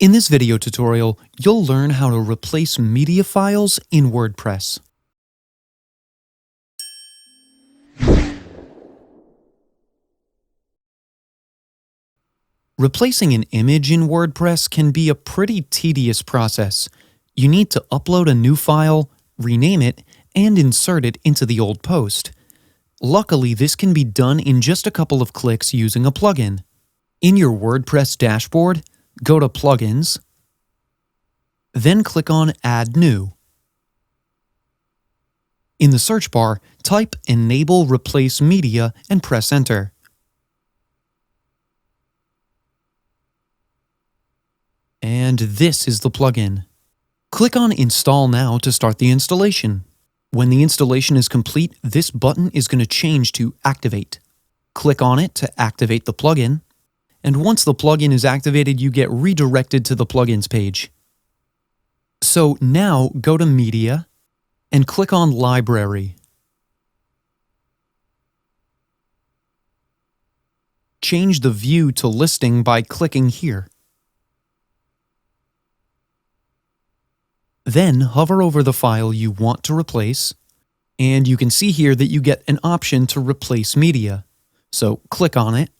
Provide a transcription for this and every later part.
In this video tutorial, you'll learn how to replace media files in WordPress. Replacing an image in WordPress can be a pretty tedious process. You need to upload a new file, rename it, and insert it into the old post. Luckily, this can be done in just a couple of clicks using a plugin. In your WordPress dashboard, go to Plugins, then click on Add New. In the search bar, type Enable Replace Media and press Enter. And this is the plugin. Click on Install Now to start the installation. When the installation is complete, this button is going to change to Activate. Click on it to activate the plugin, and once the plugin is activated, you get redirected to the plugins page. So now go to Media and click on Library. Change the view to Listing by clicking here. Then hover over the file you want to replace, and you can see here that you get an option to replace media. So click on it,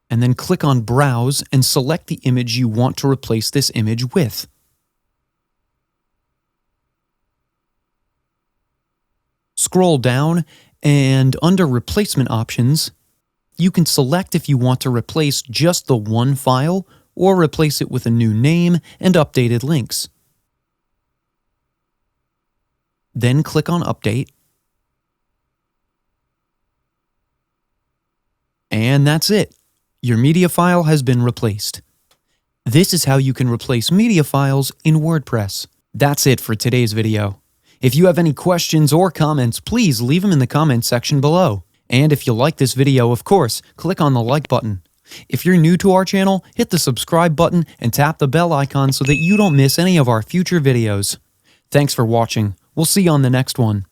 and then click on Browse and select the image you want to replace this image with. Scroll down, and under Replacement Options, you can select if you want to replace just the one file or replace it with a new name and updated links. Then click on Update. And that's it. Your media file has been replaced. This is how you can replace media files in WordPress. That's it for today's video. If you have any questions or comments, please leave them in the comments section below. And if you like this video, of course, click on the like button. If you're new to our channel, hit the subscribe button and tap the bell icon so that you don't miss any of our future videos. Thanks for watching. We'll see you on the next one.